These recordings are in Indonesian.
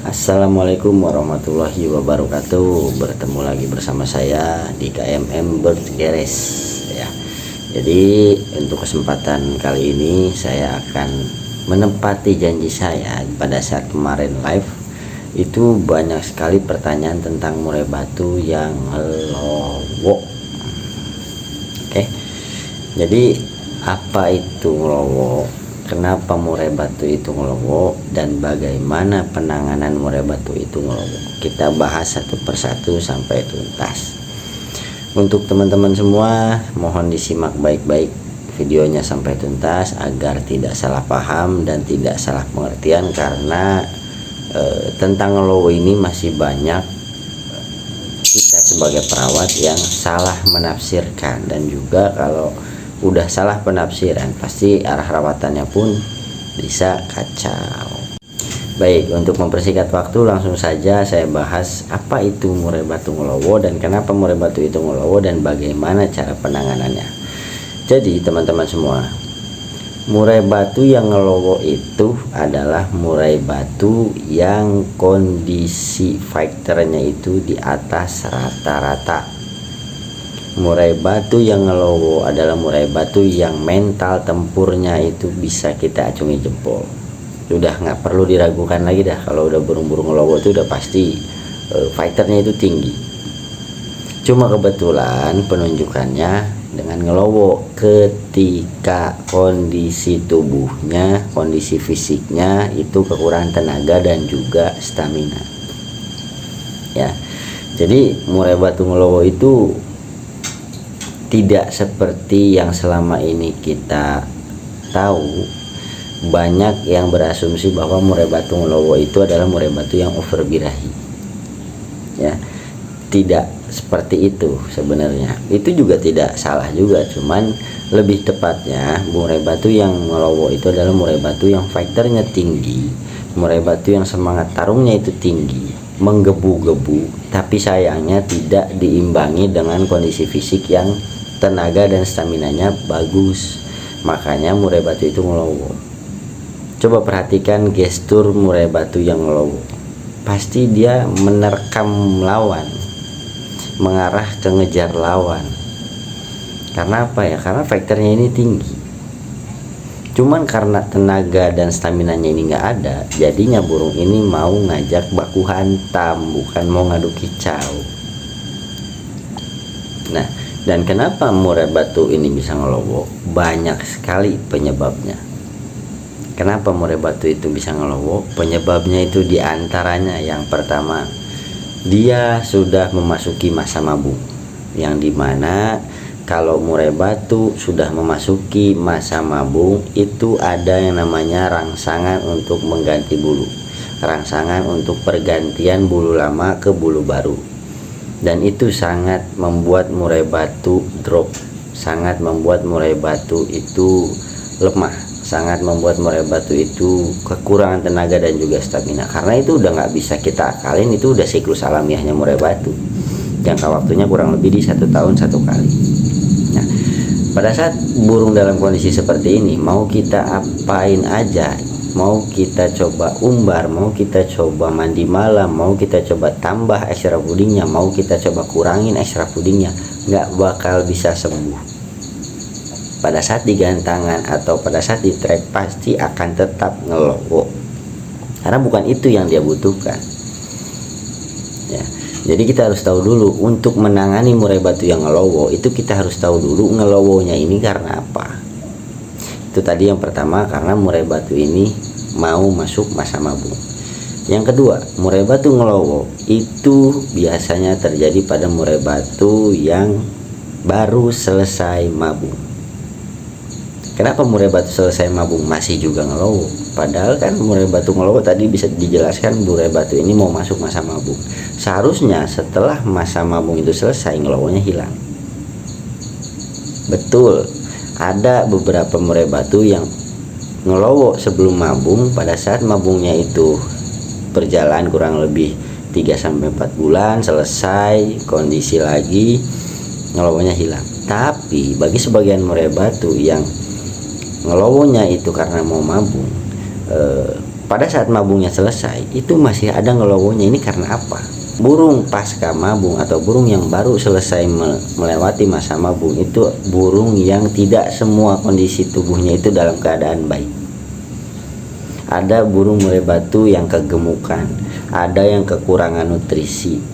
Assalamualaikum warahmatullahi wabarakatuh. Bertemu lagi bersama saya di KMM Bergeres ya. Jadi untuk kesempatan kali ini saya akan menepati janji saya pada saat kemarin live. Itu banyak sekali pertanyaan tentang murai batu yang ngelowo. Oke. Jadi apa itu ngelowo? Kenapa murai batu itu ngelowo dan bagaimana penanganan murai batu itu ngelowo? Kita bahas satu persatu sampai tuntas. Untuk teman-teman semua, mohon disimak baik-baik videonya sampai tuntas agar tidak salah paham dan tidak salah pengertian, karena tentang ngelowo ini masih banyak kita sebagai perawat yang salah menafsirkan, dan juga kalau udah salah penafsiran pasti arah rawatannya pun bisa kacau. Baik, untuk mempersingkat waktu langsung saja saya bahas apa itu murai batu ngelowo dan kenapa murai batu itu ngelowo dan bagaimana cara penanganannya. Jadi teman-teman semua, murai batu yang ngelowo itu adalah murai batu yang kondisi fighternya itu di atas rata-rata. Murai batu yang ngelowo adalah murai batu yang mental tempurnya itu bisa kita acungi jempol. Udah nggak perlu diragukan lagi dah, kalau udah burung-burung ngelowo itu udah pasti fighternya itu tinggi. Cuma kebetulan penunjukannya dengan ngelowo ketika kondisi tubuhnya, kondisi fisiknya itu kekurangan tenaga dan juga stamina ya. Jadi murai batu ngelowo itu tidak seperti yang selama ini kita tahu. Banyak yang berasumsi bahwa murai batu ngelowo itu adalah murai batu yang over birahi ya. Tidak seperti itu sebenarnya. Itu juga tidak salah juga, cuman lebih tepatnya murai batu yang ngelowo itu adalah murai batu yang fighternya tinggi, murai batu yang semangat tarungnya itu tinggi, menggebu-gebu, tapi sayangnya tidak diimbangi dengan kondisi fisik yang tenaga dan staminanya bagus. Makanya murai batu itu ngelowo. Coba perhatikan gestur murai batu yang ngelowo, pasti dia menerkam lawan, mengarah ke ngejar lawan. Karena apa ya? Karena faktornya ini tinggi. Cuman karena tenaga dan staminanya ini nggak ada, jadinya burung ini mau ngajak baku hantam, bukan mau ngadu kicau. Nah, dan kenapa murai batu ini bisa ngelowo? Banyak sekali penyebabnya. Kenapa murai batu itu bisa ngelowo? Penyebabnya itu diantaranya, yang pertama, dia sudah memasuki masa mabung, yang dimana kalau murai batu sudah memasuki masa mabung itu ada yang namanya rangsangan untuk mengganti bulu, rangsangan untuk pergantian bulu lama ke bulu baru. Dan itu sangat membuat murai batu drop, sangat membuat murai batu itu lemah, sangat membuat murai batu itu kekurangan tenaga dan juga stamina. Karena itu udah nggak bisa kita akalin, itu udah siklus alamiahnya murai batu, jangka waktunya kurang lebih di 1 tahun 1 kali. Nah, pada saat burung dalam kondisi seperti ini, mau kita apain aja, mau kita coba umbar, mau kita coba mandi malam, mau kita coba tambah ekstra pudingnya, mau kita coba kurangin ekstra pudingnya, nggak bakal bisa sembuh. Pada saat digantangan atau pada saat di track pasti akan tetap ngelowo, karena bukan itu yang dia butuhkan ya. Jadi kita harus tahu dulu, untuk menangani murai batu yang ngelowo itu kita harus tahu dulu ngelowonya ini karena apa. Itu tadi yang pertama, karena murai batu ini mau masuk masa mabung. Yang kedua, murai batu ngelowo itu biasanya terjadi pada murai batu yang baru selesai mabung. Kenapa murai batu selesai mabung masih juga ngelowo? Padahal kan murai batu ngelowo tadi bisa dijelaskan murai batu ini mau masuk masa mabung. Seharusnya setelah masa mabung itu selesai, ngelowonya hilang. Betul, ada beberapa murai batu yang ngelowo sebelum mabung. Pada saat mabungnya itu berjalan kurang lebih 3-4 bulan, selesai kondisi lagi, ngelowonya hilang. Tapi bagi sebagian murai batu yang ngelowonya itu karena mau mabung, pada saat mabungnya selesai itu masih ada ngelowonya. Ini karena apa? Burung pasca mabung atau burung yang baru selesai melewati masa mabung itu burung yang tidak semua kondisi tubuhnya itu dalam keadaan baik. Ada burung murai batu yang kegemukan, ada yang kekurangan nutrisi.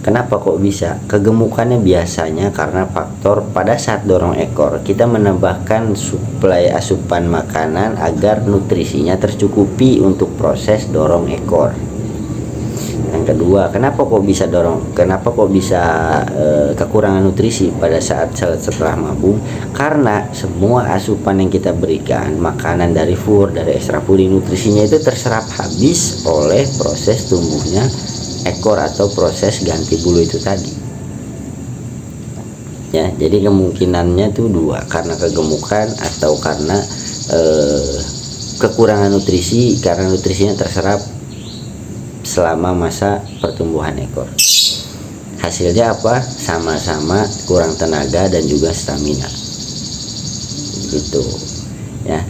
Kenapa kok bisa? Kegemukannya biasanya karena faktor pada saat dorong ekor kita menambahkan suplai asupan makanan agar nutrisinya tercukupi untuk proses dorong ekor. Yang kedua, kenapa kok bisa kekurangan nutrisi pada saat setelah mabung? Karena semua asupan yang kita berikan, makanan dari fur, dari extra fooding, nutrisinya itu terserap habis oleh proses tumbuhnya ekor atau proses ganti bulu itu tadi. Ya, jadi kemungkinannya tuh dua, karena kegemukan atau karena kekurangan nutrisi, karena nutrisinya terserap selama masa pertumbuhan ekor. Hasilnya apa? Sama-sama kurang tenaga dan juga stamina gitu ya.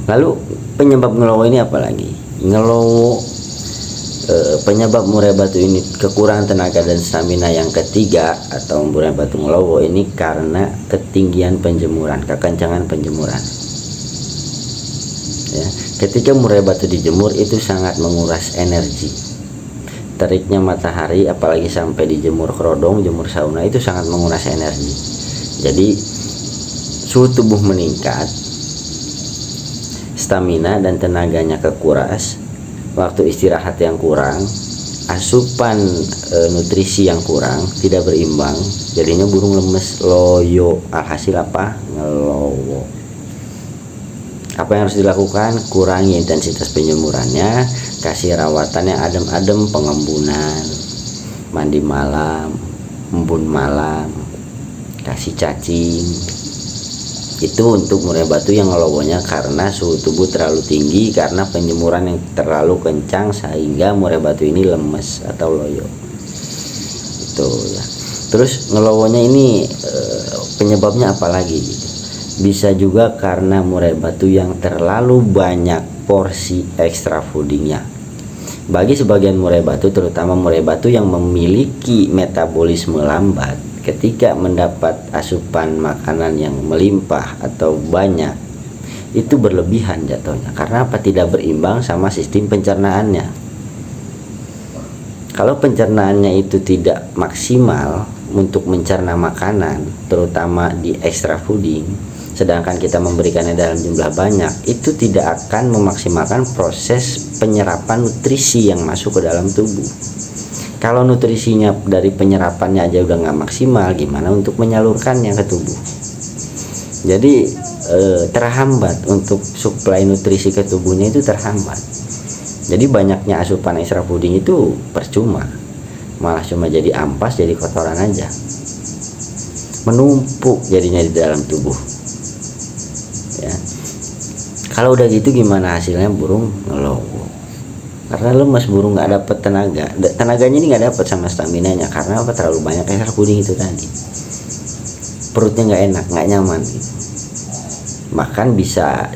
Lalu penyebab ngelowo ini apa lagi? Ngelowo penyebab murai batu ini kekurangan tenaga dan stamina yang ketiga atau murai batu ngelowo ini karena ketinggian penjemuran, kekencangan penjemuran ya. Ketika murai batu dijemur itu sangat menguras energi. Teriknya matahari apalagi sampai dijemur kerodong, jemur sauna itu sangat menguras energi. Jadi suhu tubuh meningkat, stamina dan tenaganya kekuras, waktu istirahat yang kurang, asupan nutrisi yang kurang, tidak berimbang, jadinya burung lemes, loyo. Alhasil apa? Ngelowo. Apa yang harus dilakukan? Kurangi intensitas penjemurannya, kasih rawatan yang adem-adem, pengembunan, mandi malam, embun malam, kasih cacing. Itu untuk murai batu yang ngelowonya karena suhu tubuh terlalu tinggi, karena penjemuran yang terlalu kencang sehingga murai batu ini lemes atau loyo. Itu ya. Terus ngelowonya ini penyebabnya apa lagi gitu? Bisa juga karena murai batu yang terlalu banyak porsi extra foodingnya. Bagi sebagian murai batu, terutama murai batu yang memiliki metabolisme lambat, ketika mendapat asupan makanan yang melimpah atau banyak, itu berlebihan jatuhnya. Karena apa? Tidak berimbang sama sistem pencernaannya. Kalau pencernaannya itu tidak maksimal untuk mencerna makanan, terutama di extra fooding, sedangkan kita memberikannya dalam jumlah banyak, itu tidak akan memaksimalkan proses penyerapan nutrisi yang masuk ke dalam tubuh. Kalau nutrisinya dari penyerapannya aja udah nggak maksimal, gimana untuk menyalurkannya ke tubuh? Jadi terhambat untuk suplai nutrisi ke tubuhnya, itu terhambat. Jadi banyaknya asupan extra fooding itu percuma, malah cuma jadi ampas, jadi kotoran aja, menumpuk jadinya di dalam tubuh ya. Kalau udah gitu gimana hasilnya? Burung ngelowo karena lemas, burung nggak dapat tenaganya ini nggak dapat sama staminanya. Karena apa? Terlalu banyak extra fooding itu tadi. Perutnya nggak enak, nggak nyaman gitu. Bahkan bisa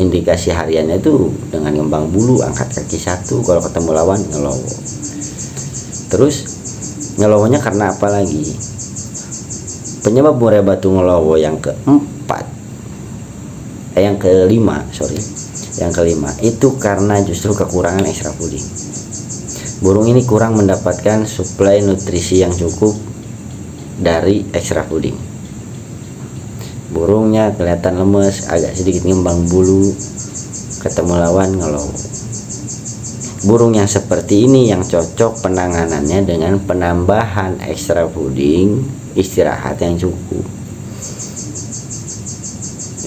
indikasi hariannya itu dengan ngembang bulu, angkat kaki satu, kalau ketemu lawan ngelowo. Terus ngelowonya karena apa lagi? Penyebab murai batu ngelowo yang kelima itu karena justru kekurangan extra fooding. Burung ini kurang mendapatkan suplai nutrisi yang cukup dari extra fooding. Burungnya kelihatan lemes, agak sedikit ngembang bulu, ketemu lawan ngelowo. Burung yang seperti ini yang cocok penanganannya dengan penambahan extra fooding, istirahat yang cukup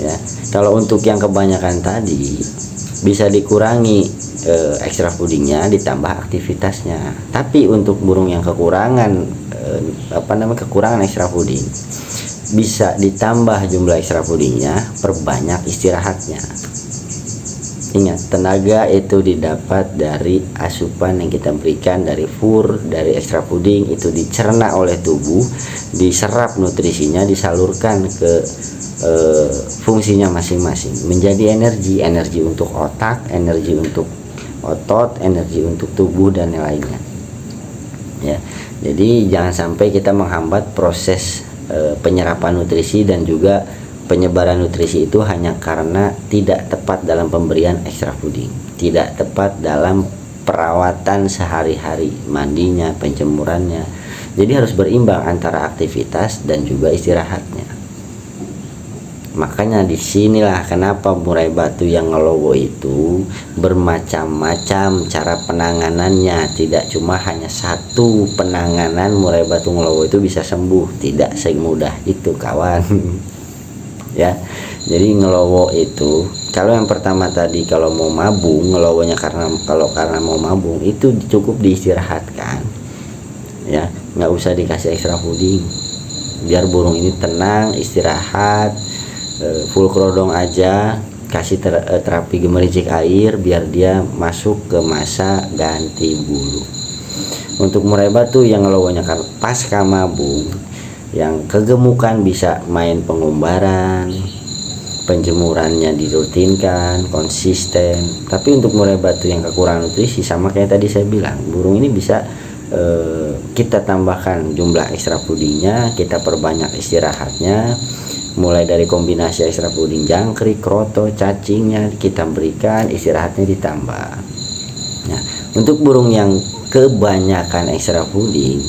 ya. Kalau untuk yang kebanyakan tadi bisa dikurangi extra foodingnya, ditambah aktivitasnya. Tapi untuk burung yang kekurangan kekurangan extra fooding, bisa ditambah jumlah extra foodingnya, perbanyak istirahatnya Ingat, tenaga itu didapat dari asupan yang kita berikan, dari fur, dari extra fooding, itu dicerna oleh tubuh, diserap nutrisinya, disalurkan ke fungsinya masing-masing, menjadi energi untuk otak, energi untuk otot, energi untuk tubuh dan yang lainnya. Ya, jadi jangan sampai kita menghambat proses penyerapan nutrisi dan juga penyebaran nutrisi itu hanya karena tidak tepat dalam pemberian extra fooding, tidak tepat dalam perawatan sehari-hari, mandinya, penjemurannya. Jadi harus berimbang antara aktivitas dan juga istirahatnya. Makanya disinilah kenapa murai batu yang ngelowo itu bermacam-macam cara penanganannya. Tidak cuma hanya satu penanganan murai batu ngelowo itu bisa sembuh, tidak semudah itu kawan. Ya, jadi ngelowo itu kalau yang pertama tadi, kalau mau mabung, ngelowonya karena mau mabung itu cukup diistirahatkan, ya, nggak usah dikasih extra fooding, biar burung ini tenang, istirahat, full kerodong aja, kasih terapi gemericik air biar dia masuk ke masa ganti bulu. Untuk murai batu yang ngelowonya pasca mabung, yang kegemukan bisa main pengumbaran, penjemurannya dirutinkan, konsisten. Tapi untuk murai batu yang kekurangan nutrisi, sama kayak tadi saya bilang, burung ini bisa kita tambahkan jumlah extra foodingnya, kita perbanyak istirahatnya, mulai dari kombinasi extra fooding jangkrik, kroto, cacingnya kita berikan, istirahatnya ditambah. Nah, untuk burung yang kebanyakan extra fooding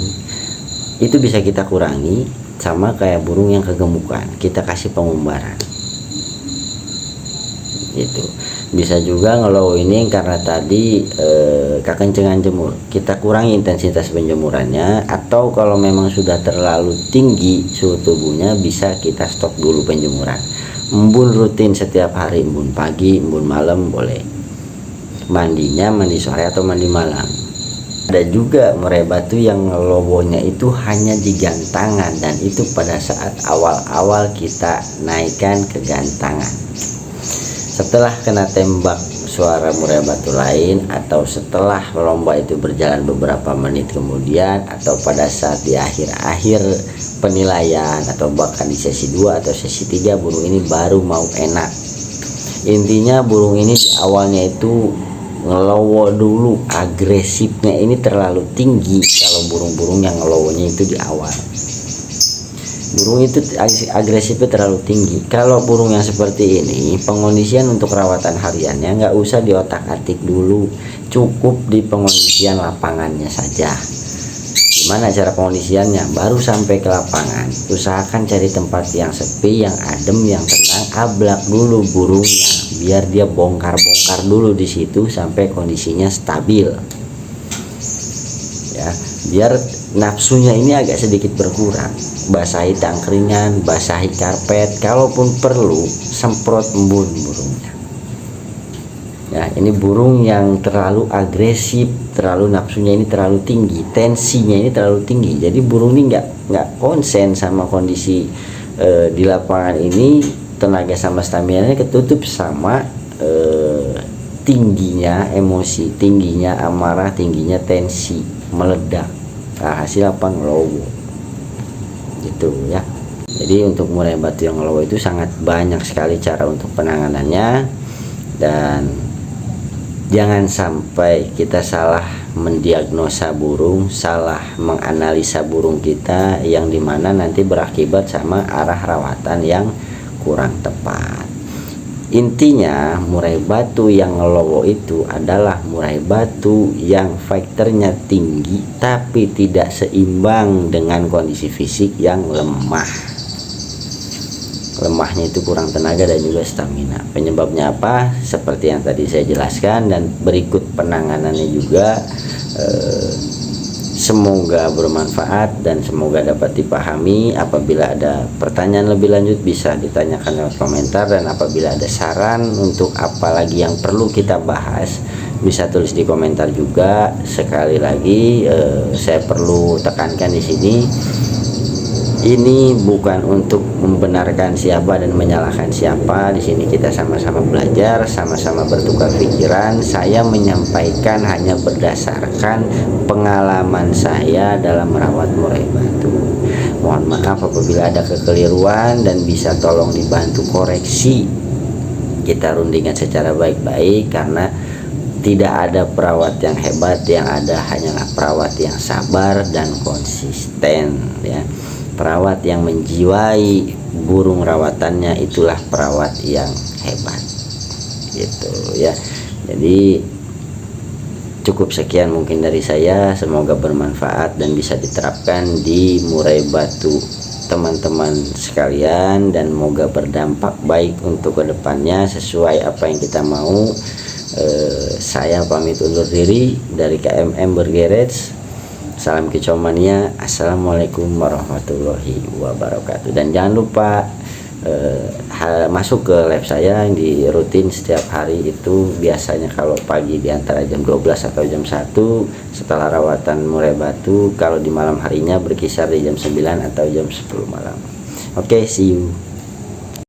itu bisa kita kurangi, sama kayak burung yang kegemukan, kita kasih pengumbaran. Itu bisa juga ngelowo ini karena tadi kekencengan jemur, kita kurangi intensitas penjemurannya, atau kalau memang sudah terlalu tinggi suhu tubuhnya bisa kita stop dulu penjemuran. Embun rutin setiap hari, embun pagi, embun malam boleh, mandinya mandi sore atau mandi malam. Ada juga murai batu yang ngelowonya itu hanya di gantangan, dan itu pada saat awal-awal kita naikkan ke gantangan. Setelah kena tembak suara murai batu lain, atau setelah lomba itu berjalan beberapa menit kemudian, atau pada saat di akhir-akhir penilaian, atau bahkan di sesi 2 atau sesi 3, burung ini baru mau enak. Intinya burung ini di awalnya itu ngelowo dulu, agresifnya ini terlalu tinggi. Kalau burung-burung yang ngelowonya itu di awal, burung itu agresifnya terlalu tinggi. Kalau burung yang seperti ini, pengondisian untuk rawatan hariannya nggak usah diotak-atik dulu, cukup di pengondisian lapangannya saja. Gimana cara pengondisiannya? Baru sampai ke lapangan, usahakan cari tempat yang sepi, yang adem, yang tenang, ablak dulu burungnya, biar dia bongkar-bongkar dulu di situ sampai kondisinya stabil. Ya, biar nafsunya ini agak sedikit berkurang. Basahi tangkringan, basahi karpet, kalaupun perlu semprot embun burungnya. Ya, ini burung yang terlalu agresif, terlalu nafsunya ini terlalu tinggi, tensinya ini terlalu tinggi. Jadi burung ini nggak konsen sama kondisi di lapangan ini, tenaga sama stamina ketutup sama tingginya emosi, tingginya amarah, tingginya tensi, meledak. Nah, hasil apa? Ngelowo gitu ya. Jadi untuk murai batu yang ngelowo itu sangat banyak sekali cara untuk penanganannya, dan jangan sampai kita salah mendiagnosa burung, salah menganalisa burung kita, yang dimana nanti berakibat sama arah rawatan yang kurang tepat. Intinya murai batu yang ngelowo itu adalah murai batu yang faktornya tinggi tapi tidak seimbang dengan kondisi fisik yang lemah. Lemahnya itu kurang tenaga dan juga stamina. Penyebabnya apa? Seperti yang tadi saya jelaskan, dan berikut penanganannya juga. Semoga bermanfaat dan semoga dapat dipahami. Apabila ada pertanyaan lebih lanjut bisa ditanyakan lewat komentar, dan apabila ada saran untuk apa lagi yang perlu kita bahas bisa tulis di komentar juga. Sekali lagi saya perlu tekankan di sini, Ini bukan untuk membenarkan siapa dan menyalahkan siapa. Di sini kita sama-sama belajar, sama-sama bertukar pikiran. Saya menyampaikan hanya berdasarkan pengalaman saya dalam merawat murai batu. Mohon maaf apabila ada kekeliruan dan bisa tolong dibantu koreksi. Kita rundingkan secara baik-baik karena tidak ada perawat yang hebat, yang ada hanyalah perawat yang sabar dan konsisten ya. Perawat yang menjiwai burung rawatannya itulah perawat yang hebat gitu ya. Jadi cukup sekian mungkin dari saya, semoga bermanfaat dan bisa diterapkan di murai batu teman-teman sekalian, dan semoga berdampak baik untuk kedepannya sesuai apa yang kita mau. Saya pamit undur diri dari KMM Bergeres. Salam kicomania. Assalamualaikum warahmatullahi wabarakatuh. Dan jangan lupa masuk ke live saya yang di rutin setiap hari itu, biasanya kalau pagi di antara jam 12 atau jam 1 setelah rawatan murai batu. Kalau di malam harinya berkisar di jam 9 atau jam 10 malam. Oke, see you.